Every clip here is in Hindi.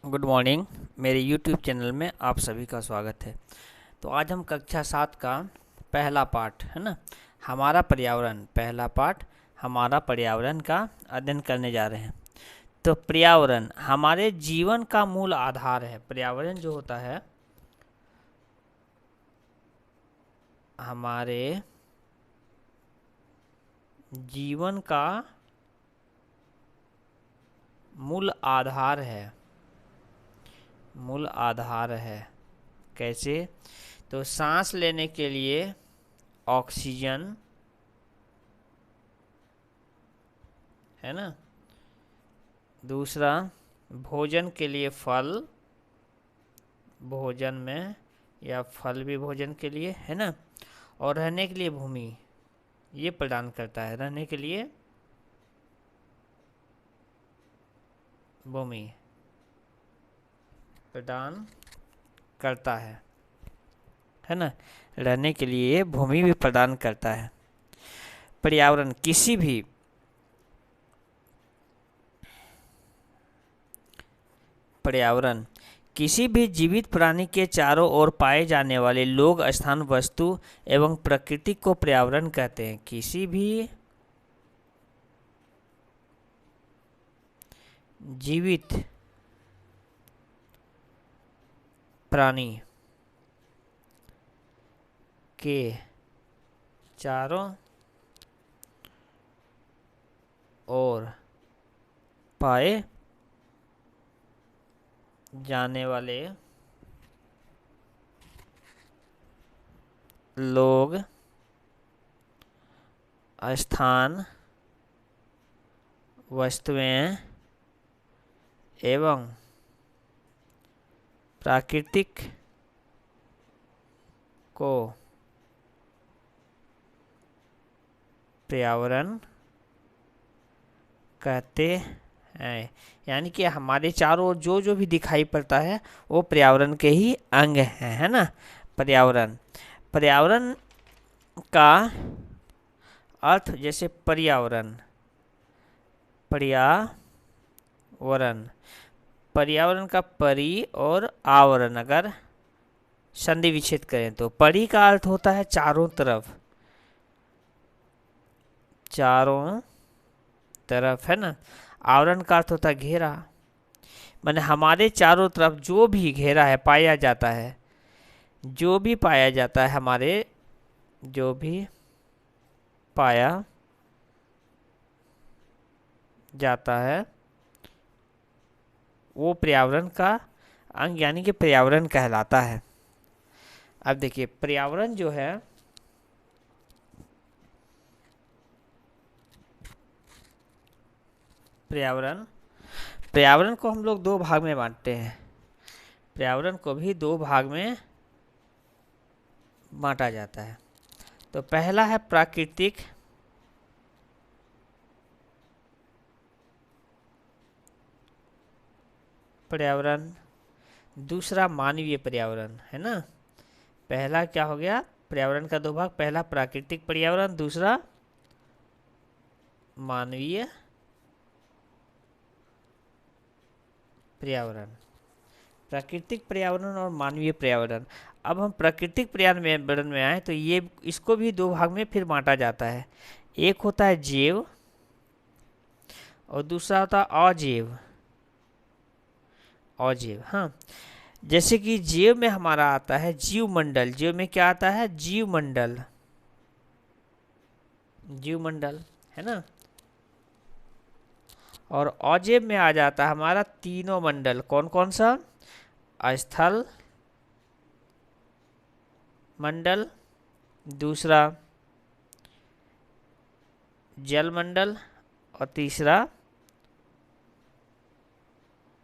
Good morning. मेरे यूट्यूब चैनल में आप सभी का स्वागत है। तो आज हम कक्षा 7 का पहला पाठ है ना, हमारा पर्यावरण, पहला पाठ हमारा पर्यावरण का अध्ययन करने जा रहे हैं। तो पर्यावरण हमारे जीवन का मूल आधार है। पर्यावरण जो होता है हमारे जीवन का मूल आधार है, मूल आधार है। कैसे? तो सांस लेने के लिए ऑक्सीजन है ना, दूसरा भोजन के लिए फल, भोजन में या फल भी भोजन के लिए है ना, और रहने के लिए भूमि ये प्रदान करता है, रहने के लिए भूमि प्रदान करता है ना, रहने के लिए भूमि भी प्रदान करता है। पर्यावरण पर्यावरण किसी भी जीवित प्राणी के चारों ओर पाए जाने वाले लोग, स्थान, वस्तु एवं प्रकृति को पर्यावरण कहते हैं। किसी भी जीवित प्राणी के चारों ओर पाए जाने वाले लोग, स्थान, वस्तुएं एवं प्राकृतिक को पर्यावरण कहते हैं। यानी कि हमारे चारों ओर जो जो भी दिखाई पड़ता है वो पर्यावरण के ही अंग हैं, है ना। पर्यावरण पर्यावरण का अर्थ, जैसे पर्यावरण, पर्यावरण पर्यावरण का परि और आवरण अगर संधि विच्छेद करें तो परि का अर्थ होता है चारों तरफ, चारों तरफ है ना। आवरण का अर्थ होता है घेरा, माने हमारे चारों तरफ जो भी घेरा है पाया जाता है, जो भी पाया जाता है हमारे, जो भी पाया जाता है वो पर्यावरण का अंग यानी कि पर्यावरण कहलाता है। अब देखिए पर्यावरण जो है पर्यावरण पर्यावरण को हम लोग दो भाग में बांटते हैं। पर्यावरण को भी दो भाग में बांटा जाता है। तो पहला है प्राकृतिक पर्यावरण, दूसरा मानवीय पर्यावरण, है ना। पहला क्या हो गया? पर्यावरण का दो भाग, पहला प्राकृतिक पर्यावरण, दूसरा मानवीय पर्यावरण। प्राकृतिक पर्यावरण और मानवीय पर्यावरण। अब हम प्राकृतिक पर्यावरण में आए तो ये इसको भी दो भाग में फिर बांटा जाता है। एक होता है जैव और दूसरा होता है अजैव। अजैव, हाँ। जैसे कि जैव में हमारा आता है जीव मंडल। जैव में क्या आता है? जीव मंडल, जीव मंडल है ना। और अजैव में आ जाता है हमारा तीनों मंडल। कौन कौन सा? स्थल मंडल, दूसरा जल मंडल और तीसरा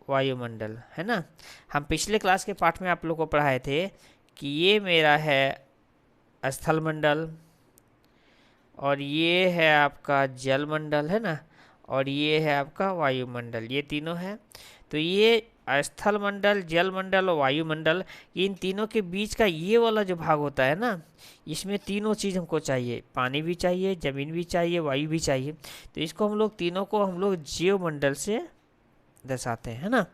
वायुमंडल, है ना। हम पिछले क्लास के पाठ में आप लोग को पढ़ाए थे कि ये मेरा है स्थल मंडल और ये है आपका जल मंडल, है ना, और ये है आपका वायुमंडल। ये तीनों है। तो ये स्थल मंडल, जल मंडल और वायुमंडल, इन तीनों के बीच का ये वाला जो भाग होता है ना, इसमें तीनों चीज़ हमको चाहिए। पानी भी चाहिए, जमीन भी चाहिए, वायु भी चाहिए। तो इसको हम लोग तीनों को हम लोग जीव मंडल से दर्शाते हैं, है ना।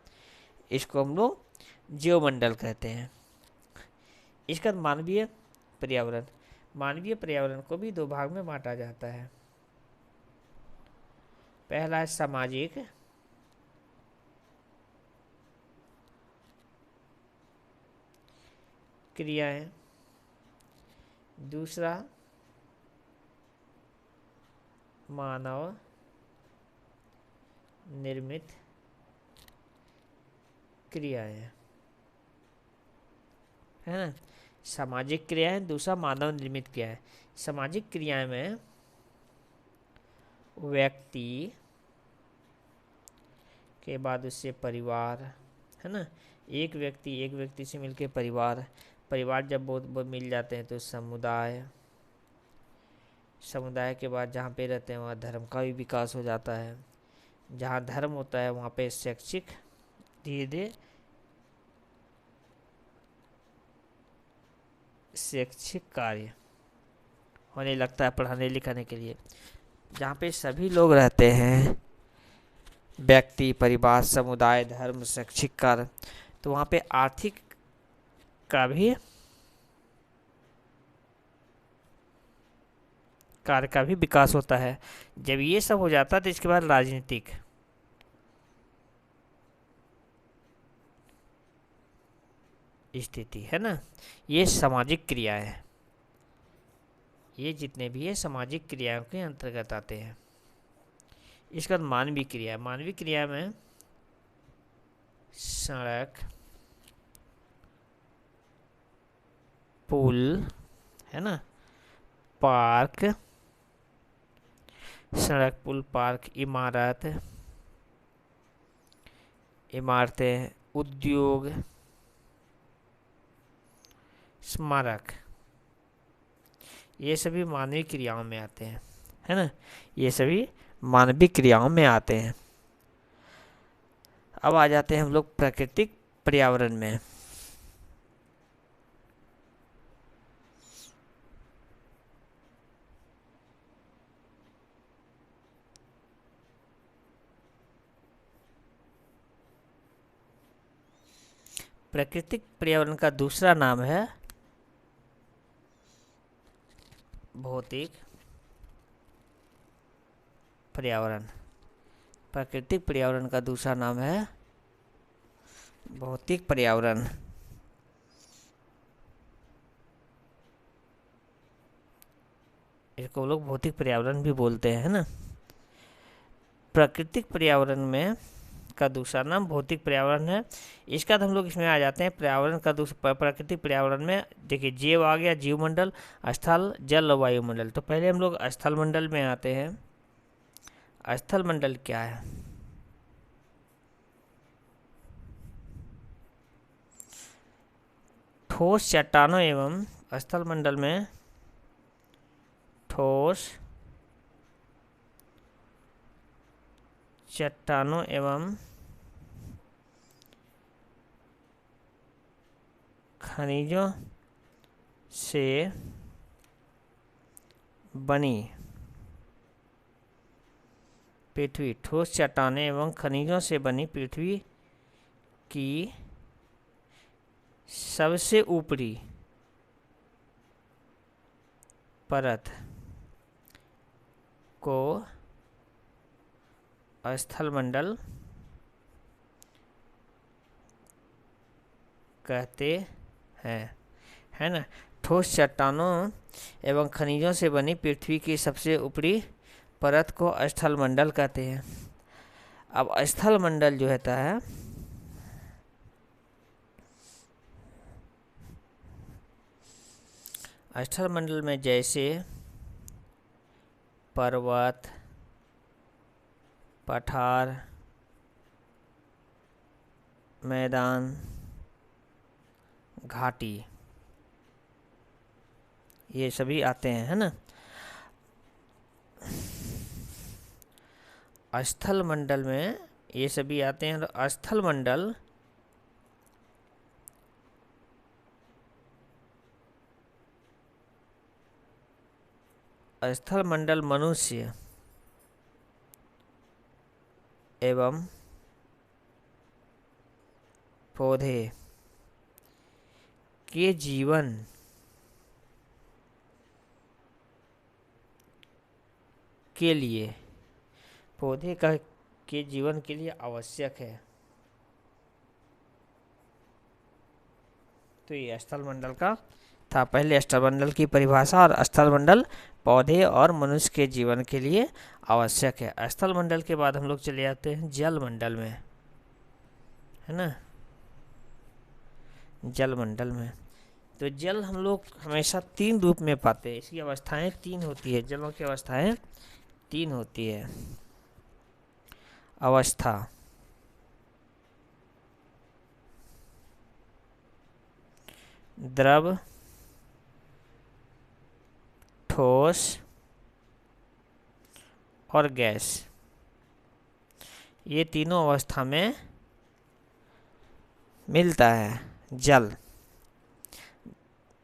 इसको हम लोग जीवमंडल कहते हैं। इसका मानवीय पर्यावरण, मानवीय पर्यावरण को भी दो भाग में बांटा जाता है। पहला है सामाजिक क्रियाएं, दूसरा मानव निर्मित क्रियाएं, है ना। सामाजिक क्रियाएं, दूसरा मानव निर्मित क्रियाएं। सामाजिक क्रियाएं में व्यक्ति के बाद उससे परिवार, है ना। एक व्यक्ति से मिलके परिवार, परिवार जब बहुत मिल जाते हैं तो समुदाय, समुदाय के बाद जहाँ पे रहते हैं वहाँ धर्म का भी विकास हो जाता है। जहाँ धर्म होता है वहाँ पे शैक्षिक धीरे धीरे शैक्षिक कार्य होने लगता है पढ़ाने लिखाने के लिए। जहाँ पे सभी लोग रहते हैं, व्यक्ति, परिवार, समुदाय, धर्म, शैक्षिक कार्य, तो वहाँ पे आर्थिक का भी कार्य का भी विकास होता है। जब ये सब हो जाता है तो इसके बाद राजनीतिक स्थिति, है ना। ये सामाजिक क्रियाएं हैं, ये जितने भी है सामाजिक क्रियाओं के अंतर्गत आते हैं। इसके बाद मानवीय क्रिया, मानवीय क्रिया में सड़क, पुल, है ना, पार्क, सड़क, पुल, पार्क, इमारतें, उद्योग, स्मारक, ये सभी मानवीय क्रियाओं में आते हैं, है ना। ये सभी मानवीय क्रियाओं में आते हैं। अब आ जाते हैं हम लोग प्राकृतिक पर्यावरण में। प्राकृतिक पर्यावरण का दूसरा नाम है भौतिक पर्यावरण। प्राकृतिक पर्यावरण का दूसरा नाम है भौतिक पर्यावरण। इसको लोग भौतिक पर्यावरण भी बोलते हैं, है ना। प्राकृतिक पर्यावरण में का दूसरा नाम भौतिक पर्यावरण है। इसका हम लोग इसमें आ जाते हैं पर्यावरण का दूसरा। प्राकृतिक पर्यावरण में देखिए जीव आ गया, जीवमंडल, स्थल, जल, वायुमंडल। तो पहले हम लोग स्थल मंडल में आते हैं। स्थल मंडल क्या है? ठोस चट्टानों एवं स्थल मंडल में ठोस चट्टानों एवं खनिजों से बनी पृथ्वी, ठोस चट्टानें एवं खनिजों से बनी पृथ्वी की सबसे ऊपरी परत को स्थल मंडल कहते हैं, है ना। ठोस चट्टानों एवं खनिजों से बनी पृथ्वी की सबसे ऊपरी परत को स्थल मंडल कहते हैं। अब स्थल मंडल जो होता है स्थल मंडल में जैसे पर्वत, पठार, मैदान, घाटी, ये सभी आते हैं, है ना। स्थल मंडल में ये सभी आते हैं। तो स्थल मंडल स्थल मंडल मनुष्य एवं पौधे के जीवन के लिए, पौधे का के जीवन के लिए आवश्यक है। तो ये स्थलमंडल का था। पहले स्थलमंडल की परिभाषा, और स्थलमंडल पौधे और मनुष्य के जीवन के लिए आवश्यक है। स्थलमंडल के बाद हम लोग चले जाते हैं जलमंडल में, है ना। जलमंडल में तो जल हम लोग हमेशा 3 रूप में पाते हैं। इसकी अवस्थाएं 3 होती है, जलों की अवस्थाएं 3 होती है। अवस्था, द्रव, ठोस और गैस, ये तीनों अवस्था में मिलता है जल।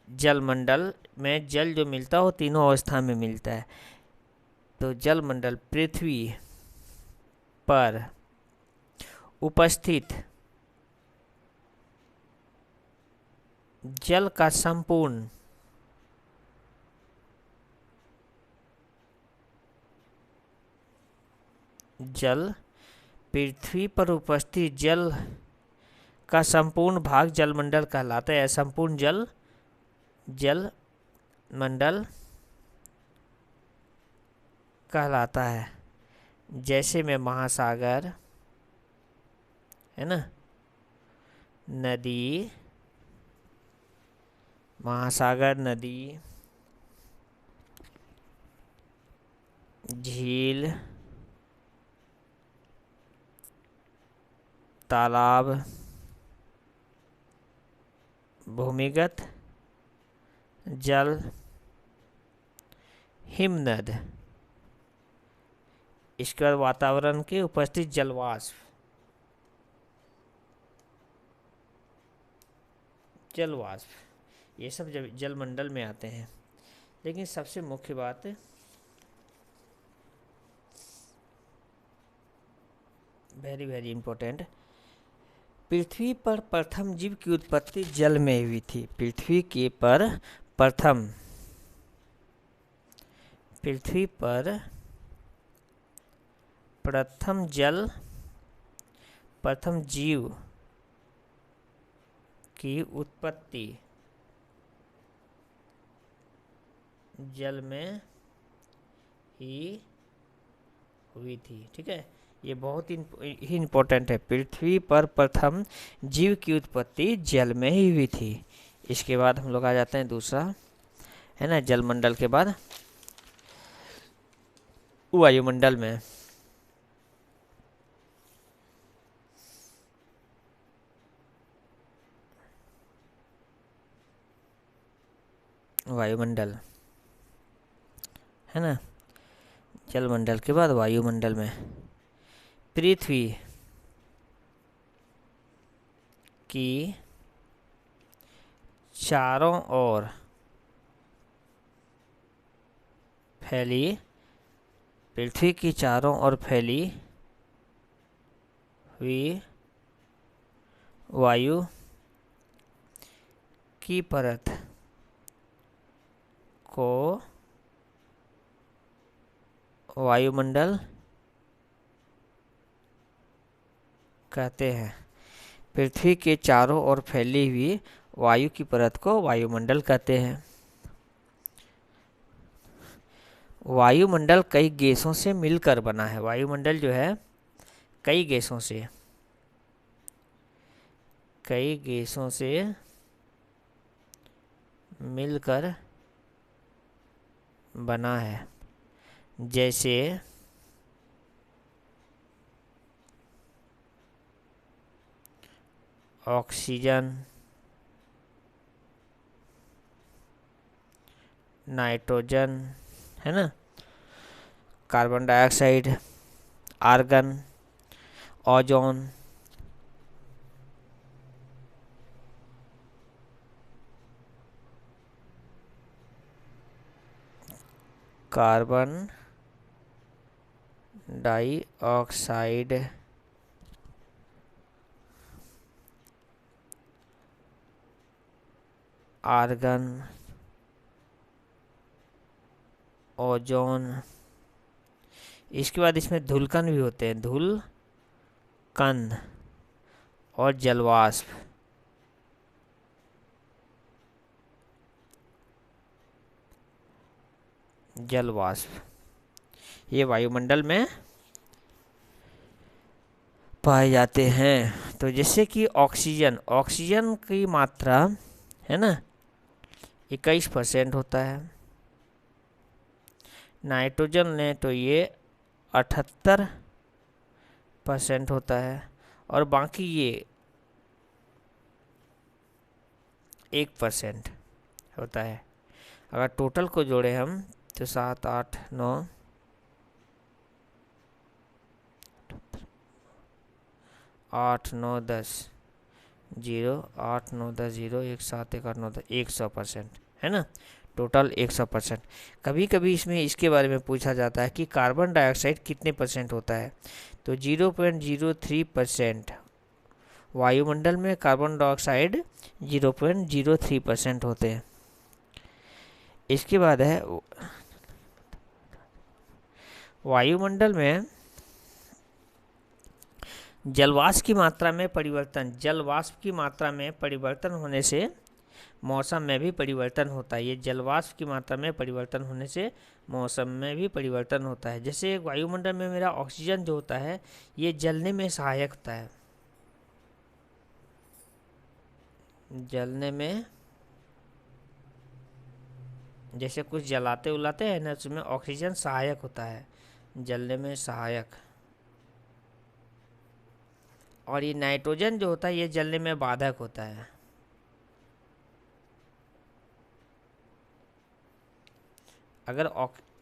जलमंडल में जल जो मिलता है वो तीनों अवस्था में मिलता है। तो जलमंडल पृथ्वी पर उपस्थित जल का संपूर्ण जल, पृथ्वी पर उपस्थित जल का संपूर्ण भाग जलमंडल कहलाता है। संपूर्ण जल जलमंडल कहलाता है। जैसे में महासागर, है ना, नदी, महासागर, नदी, झील, तालाब, भूमिगत जल, हिमनद, इसके बाद वातावरण के उपस्थित जलवाष्प, ये सब जलमंडल में आते हैं। लेकिन सबसे मुख्य बात, वेरी वेरी इंपॉर्टेंट, पृथ्वी पर प्रथम जीव की उत्पत्ति जल में हुई थी। पृथ्वी पर प्रथम जीव की उत्पत्ति जल में ही हुई थी। ठीक है, ये बहुत ही इम्पोर्टेंट है। पृथ्वी पर प्रथम जीव की उत्पत्ति जल में ही हुई थी। इसके बाद हम लोग आ जाते हैं दूसरा, है ना, जलमंडल के बाद वायुमंडल में। वायुमंडल, है ना, जलमंडल के बाद वायुमंडल में पृथ्वी की चारों ओर फैली हुई वायु की परत को वायुमंडल कहते हैं। पृथ्वी के चारों ओर फैली हुई वायु की परत को वायुमंडल कहते हैं। वायुमंडल कई गैसों से मिलकर बना है। वायुमंडल जो है कई गैसों से मिलकर बना है। जैसे ऑक्सीजन, नाइट्रोजन, है ना, carbon dioxide, argon, ozone, carbon dioxide argon, ozone. इसके बाद इसमें धुलकण भी होते हैं, धुलकण और जलवाष्प। जलवाष्प ये वायुमंडल में पाए जाते हैं। तो जैसे कि ऑक्सीजन, ऑक्सीजन की मात्रा है ना 21% होता है। नाइट्रोजन ने तो ये 78% होता है, और बाकी ये 1% होता है। अगर टोटल को जोड़े हम तो 7 8 9 8 9 10 0 8 9 10 0 1 7 1 8 9 10 100% है ना, टोटल 100%। कभी कभी इसमें इसके बारे में पूछा जाता है कि कार्बन डाइऑक्साइड कितने परसेंट होता है, तो 0.03%। वायुमंडल में कार्बन डाइऑक्साइड 0.03% होते हैं। इसके बाद है वायुमंडल में जलवाष्प की मात्रा में परिवर्तन। जलवाष्प की मात्रा में परिवर्तन होने से मौसम में भी परिवर्तन होता है। ये जलवाष्प की मात्रा में परिवर्तन होने से मौसम में भी परिवर्तन होता है। जैसे वायुमंडल में मेरा ऑक्सीजन जो होता है ये जलने में सहायक होता है, जलने में, जैसे कुछ जलाते उलाते हैं ना उसमें ऑक्सीजन सहायक होता है, जलने में सहायक। और ये नाइट्रोजन जो होता है ये जलने में बाधक होता है। अगर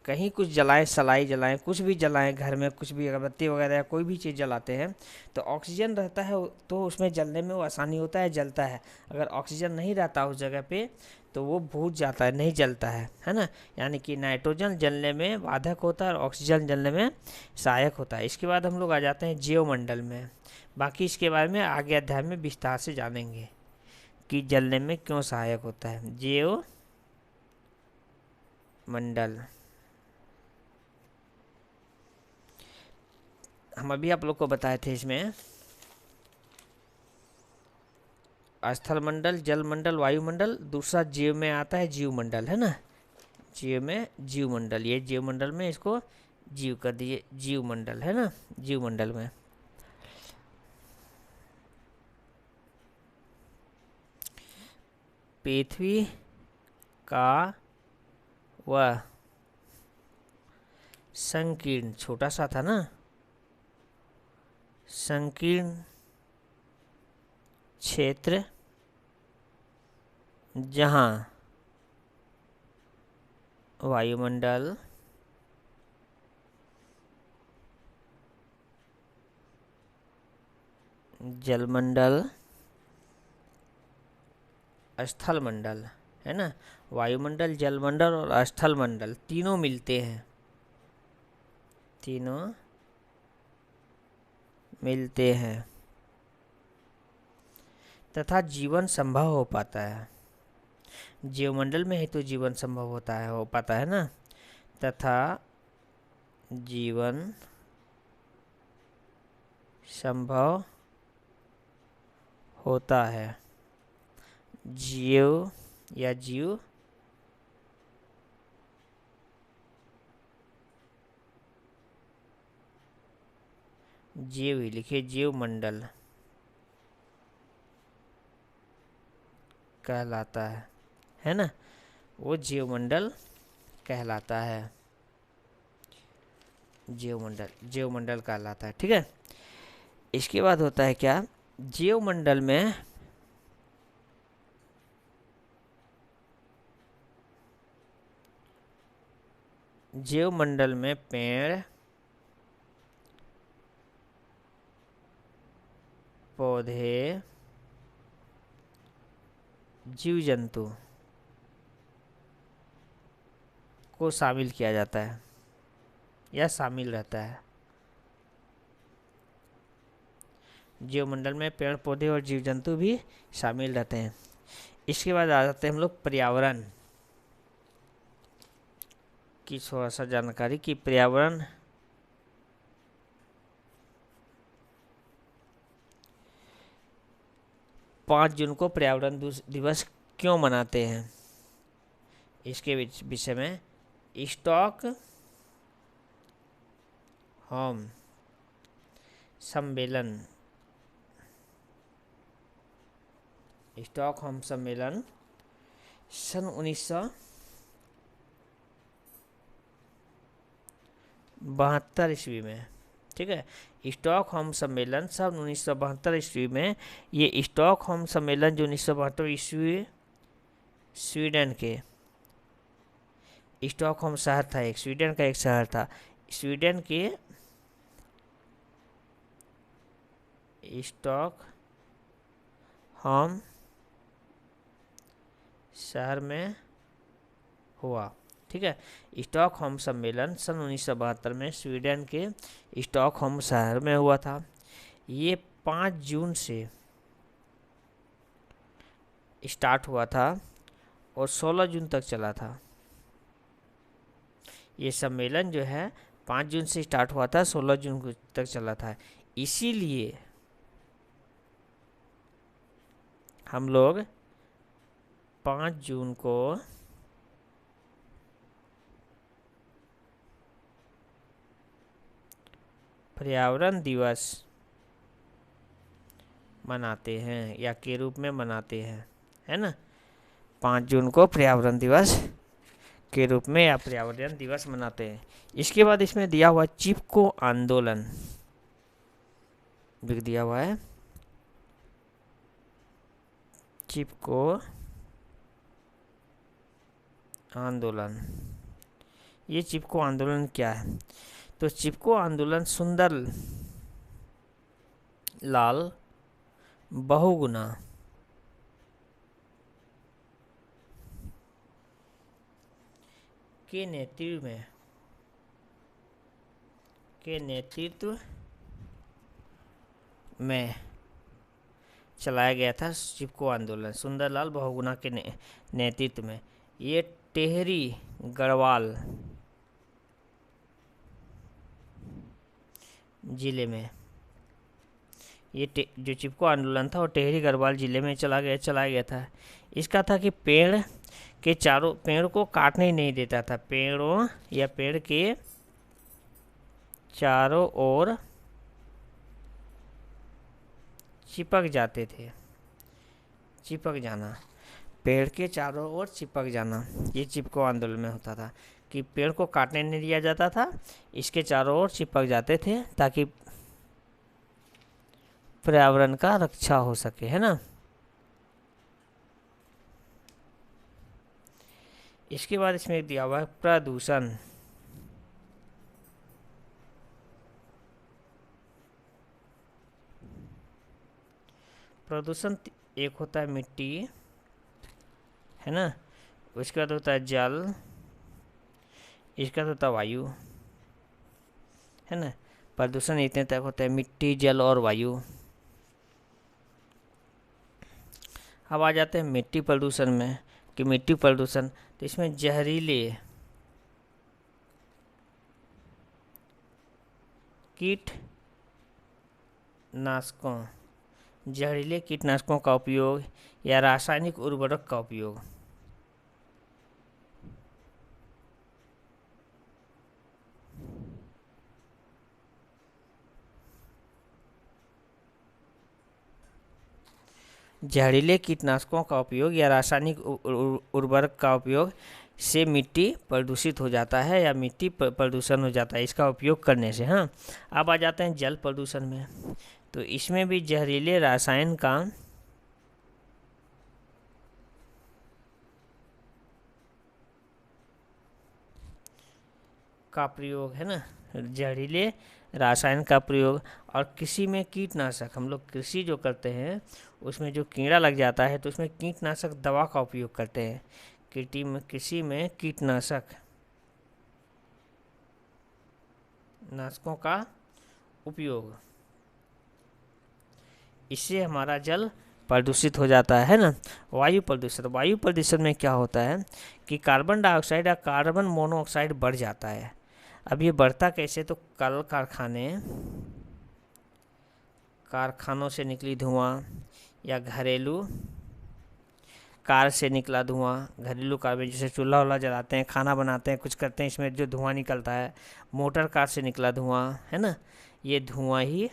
कहीं कुछ जलाएं, सलाई जलाएं, कुछ भी जलाएं, घर में कुछ भी अगरबत्ती वगैरह या कोई भी चीज़ जलाते हैं तो ऑक्सीजन रहता है तो उसमें जलने में वो आसानी होता है, जलता है। अगर ऑक्सीजन नहीं रहता उस जगह पे तो वो बुझ जाता है, नहीं जलता है ना। यानी कि नाइट्रोजन जलने में बाधक होता है और ऑक्सीजन जलने में सहायक होता है। इसके बाद हम लोग आ जाते हैं जीवमंडल में। बाकी इसके बारे में आगे अध्याय में विस्तार से जानेंगे कि जलने में क्यों सहायक होता है। जीवमंडल हम अभी आप लोग को बताए थे, इसमें स्थल मंडल, जल मंडल, वायुमंडल, दूसरा जीव में आता है जीवमंडल, है ना। जीव में जीवमंडल, ये जीवमंडल में इसको जीव कर दिए, जीवमंडल है ना। जीवमंडल में पृथ्वी का वह संकीर्ण, छोटा सा था ना, संकीर्ण क्षेत्र जहाँ वायुमंडल, जलमंडल, स्थल मंडल, है ना, वायुमंडल, जलमंडल और स्थल मंडल तीनों मिलते हैं, तीनों मिलते हैं तथा जीवन संभव हो पाता है। जीवमंडल में ही तो जीवन संभव होता है, हो पाता है ना। तथा जीवन संभव होता है। जीव या जीव जीव ही लिखिए, जीव मंडल कहलाता है ना, वो जीवमंडल कहलाता है, जीवमंडल, जीवमंडल कहलाता है। ठीक है। इसके बाद होता है क्या, जीवमंडल में जीवमंडल में पेड़ पौधे, जीव जंतु को शामिल किया जाता है या शामिल रहता है। जीवमंडल में पेड़ पौधे और जीव जंतु भी शामिल रहते हैं। इसके बाद आ जाते हैं हम लोग पर्यावरण की थोड़ा सा जानकारी कि पर्यावरण 5 जून को पर्यावरण दिवस क्यों मनाते हैं, इसके विषय में स्टॉक होम सम्मेलन, स्टॉकहोम सम्मेलन सन 1972 ईस्वी में, ठीक है। स्टॉकहोम सम्मेलन सन 1972 ईस्वी में, ये स्टॉकहोम सम्मेलन जो 1972 ईस्वी स्वीडन के, स्टॉकहोम शहर था, एक स्वीडन का एक शहर था, स्वीडन के स्टॉकहोम शहर में हुआ, ठीक है। स्टॉकहोम सम्मेलन सन 1972 में स्वीडन के स्टॉकहोम शहर में हुआ था। ये 5 जून से स्टार्ट हुआ था और 16 जून तक चला था। ये सम्मेलन जो है 5 जून से स्टार्ट हुआ था, 16 जून तक चला था। इसीलिए हम लोग 5 जून को पर्यावरण दिवस मनाते हैं या के रूप में मनाते हैं, है ना। 5 जून को पर्यावरण दिवस के रूप में या पर्यावरण दिवस मनाते हैं। इसके बाद इसमें दिया हुआ चिपको आंदोलन भी दिया हुआ है। चिपको आंदोलन, ये चिपको आंदोलन क्या है? तो चिपको आंदोलन सुंदर लाल बहुगुणा के नेतृत्व में चलाया गया था। चिपको आंदोलन सुंदरलाल बहुगुणा के नेतृत्व में, ये टेहरी गढ़वाल जिले में, ये जो चिपको आंदोलन था वो टेहरी गढ़वाल जिले में चलाया गया था। इसका था कि पेड़ को काटने ही नहीं देता था, पेड़ के चारों ओर चिपक जाते थे, चिपक जाना, पेड़ के चारों ओर चिपक जाना, ये चिपको आंदोलन में होता था कि पेड़ को काटने नहीं दिया जाता था, इसके चारों ओर चिपक जाते थे ताकि पर्यावरण का रक्षा हो सके, है ना। इसके बाद इसमें दिया हुआ है प्रदूषण। प्रदूषण एक होता है मिट्टी, है ना, उसके बाद होता है जल, इसका तो होता है वायु, है ना। प्रदूषण इतने तक होता है मिट्टी, जल और वायु। अब आ जाते हैं मिट्टी प्रदूषण में कि मिट्टी प्रदूषण, तो इसमें जहरीले कीटनाशकों का उपयोग या रासायनिक उर्वरक का उपयोग, जहरीले कीटनाशकों का उपयोग या रासायनिक उर्वरक का उपयोग से मिट्टी प्रदूषित हो जाता है या मिट्टी प्रदूषण हो जाता है इसका उपयोग करने से। हाँ, अब आ जाते हैं जल प्रदूषण में, तो इसमें भी जहरीले रसायन का प्रयोग, है ना, जहरीले रासायन का प्रयोग। और कृषि में कीटनाशक, हम लोग कृषि जो करते हैं उसमें जो कीड़ा लग जाता है तो उसमें कीटनाशक दवा का उपयोग करते हैं। कृषि में नाशकों का उपयोग, इससे हमारा जल प्रदूषित हो जाता है ना। वायु प्रदूषण में क्या होता है कि कार्बन डाइऑक्साइड या कार्बन मोनोऑक्साइड बढ़ जाता है। अब ये बढ़ता कैसे, तो कल कारखानों से निकली धुआं या घरेलू कार से निकला धुआं, घरेलू कार में जैसे चूल्हा वुल्हा जलाते हैं, खाना बनाते हैं, कुछ करते हैं, इसमें जो धुआं निकलता है, मोटर कार से निकला धुआं है ना, ये धुआं ही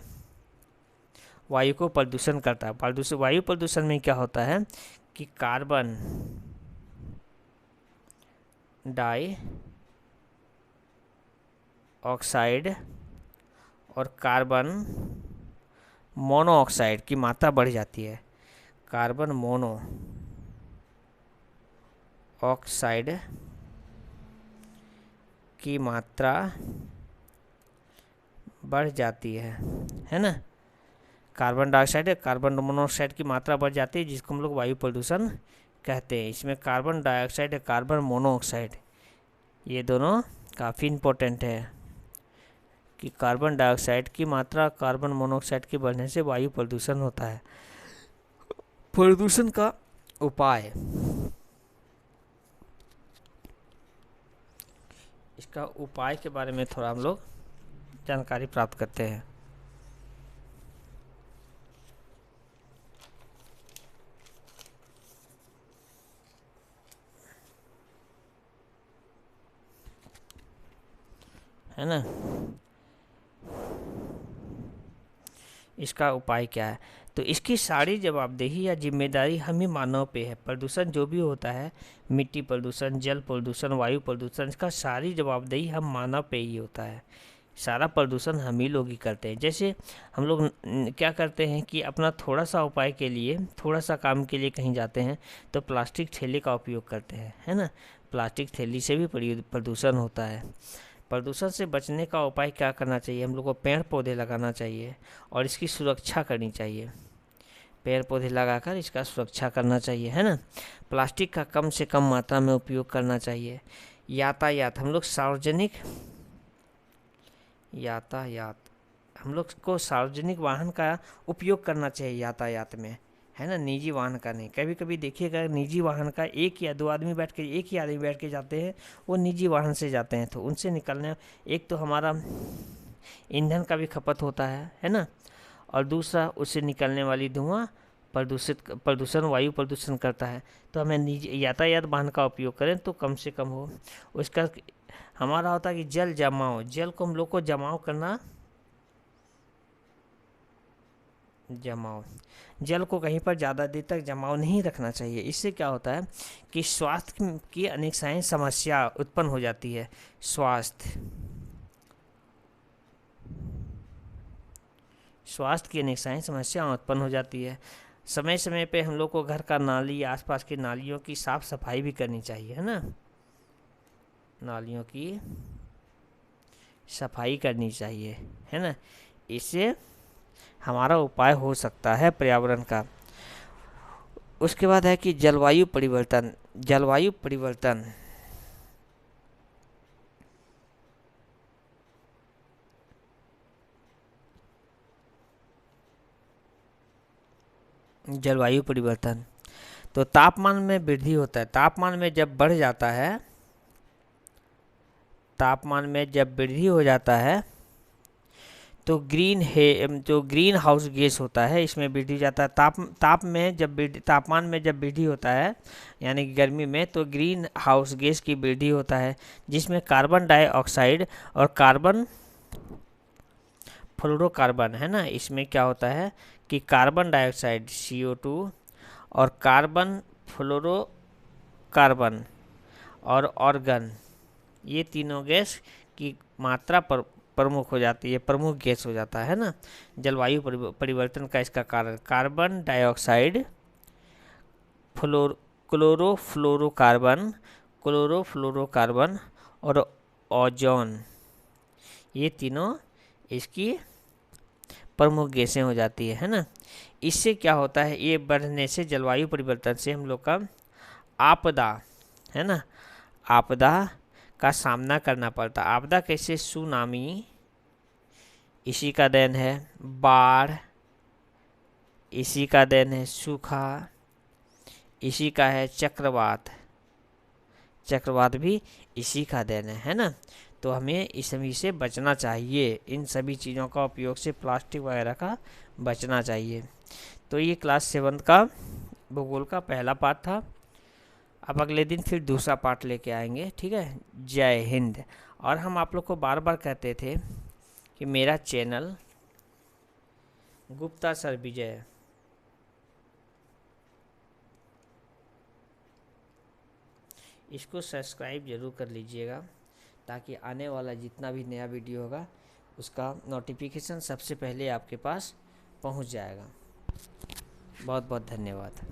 वायु को प्रदूषण करता है। वायु प्रदूषण में क्या होता है कि कार्बन डाई ऑक्साइड और कार्बन मोनोऑक्साइड की मात्रा बढ़ जाती है। कार्बन मोनो ऑक्साइड की मात्रा बढ़ जाती है ना। कार्बन डाइऑक्साइड कार्बन मोनोऑक्साइड की मात्रा बढ़ जाती है, जिसको हम लोग वायु प्रदूषण कहते हैं। इसमें कार्बन डाइऑक्साइड कार्बन मोनोऑक्साइड ये दोनों काफ़ी इम्पोर्टेंट है कि कार्बन डाइऑक्साइड की मात्रा कार्बन मोनोऑक्साइड के बढ़ने से वायु प्रदूषण होता है। प्रदूषण का उपाय, इसका उपाय के बारे में थोड़ा हम लोग जानकारी प्राप्त करते हैं। है ना, इसका उपाय क्या है, तो इसकी सारी जवाबदेही या जिम्मेदारी हम ही मानव पे है। प्रदूषण जो भी होता है, मिट्टी प्रदूषण, जल प्रदूषण, वायु प्रदूषण, इसका सारी जवाबदेही हम मानव पे ही होता है। सारा प्रदूषण हम ही लोग ही करते हैं। जैसे हम लोग क्या करते हैं कि अपना थोड़ा सा उपाय के लिए, थोड़ा सा काम के लिए कहीं जाते हैं तो प्लास्टिक थैली का उपयोग करते हैं, है ना। प्लास्टिक थैली से भी प्रदूषण होता है। प्रदूषण से बचने का उपाय क्या करना चाहिए, हम लोग को पेड़ पौधे लगाना चाहिए और इसकी सुरक्षा करनी चाहिए। पेड़ पौधे लगाकर इसका सुरक्षा करना चाहिए, है ना। प्लास्टिक का कम से कम मात्रा में उपयोग करना चाहिए। यातायात, हम लोग हम लोग को सार्वजनिक वाहन का उपयोग करना चाहिए यातायात में, है ना, निजी वाहन का नहीं। कभी कभी देखिएगा निजी वाहन का एक ही आदमी बैठ के जाते हैं, वो निजी वाहन से जाते हैं, तो उनसे निकलने एक तो हमारा ईंधन का भी खपत होता है ना, और दूसरा उससे निकलने वाली धुआं प्रदूषण वायु प्रदूषण करता है। तो हमें निजी यातायात वाहन का उपयोग करें तो कम से कम हो। उसका हमारा होता है कि जल को हम लोग को जल को कहीं पर ज़्यादा देर तक जमाव नहीं रखना चाहिए। इससे क्या होता है कि स्वास्थ्य की अनेक सारी समस्या उत्पन्न हो जाती है। स्वास्थ्य की अनेक सारी समस्या उत्पन्न हो जाती है। समय समय पे हम लोग को घर का नाली, आसपास की नालियों की साफ सफाई भी करनी चाहिए, है ना। नालियों की सफाई करनी चाहिए, है ना। इससे हमारा उपाय हो सकता है पर्यावरण का। उसके बाद है कि जलवायु परिवर्तन। जलवायु परिवर्तन तो तापमान में वृद्धि होता है। तापमान में जब वृद्धि हो जाता है तो जो ग्रीन हाउस गैस होता है, इसमें वृद्धि जाता है। तापमान में जब वृद्धि होता है यानी कि गर्मी में, तो ग्रीन हाउस गैस की वृद्धि होता है, जिसमें कार्बन डाइऑक्साइड और कार्बन फ्लोरोकार्बन, है ना। इसमें क्या होता है कि कार्बन डाइऑक्साइड CO2 और कार्बन फ्लोरोकार्बन और ऑर्गन, ये तीनों गैस की मात्रा पर प्रमुख हो जाती है, प्रमुख गैस हो जाता है ना। जलवायु परिवर्तन का इसका कारण कार्बन डाइऑक्साइड, क्लोरोफ्लोरोकार्बन और ओजोन, ये तीनों इसकी प्रमुख गैसें हो जाती है ना। इससे क्या होता है, ये बढ़ने से, जलवायु परिवर्तन से हम लोग का आपदा, है ना, आपदा का सामना करना पड़ता। आपदा कैसे, सुनामी इसी का देन है, बाढ़ इसी का देन है सूखा, इसी का है चक्रवात, चक्रवात भी इसी का देन है ना। तो हमें इस सभी से बचना चाहिए, इन सभी चीज़ों का उपयोग से, प्लास्टिक वगैरह का बचना चाहिए। तो ये क्लास 7 का भूगोल का पहला पार्ट था। अब अगले दिन फिर दूसरा पार्ट लेके आएंगे, ठीक है। जय हिंद। और हम आप लोग को बार बार कहते थे कि मेरा चैनल गुप्ता सर विजय, इसको सब्सक्राइब ज़रूर कर लीजिएगा, ताकि आने वाला जितना भी नया वीडियो होगा उसका नोटिफिकेशन सबसे पहले आपके पास पहुंच जाएगा। बहुत बहुत धन्यवाद।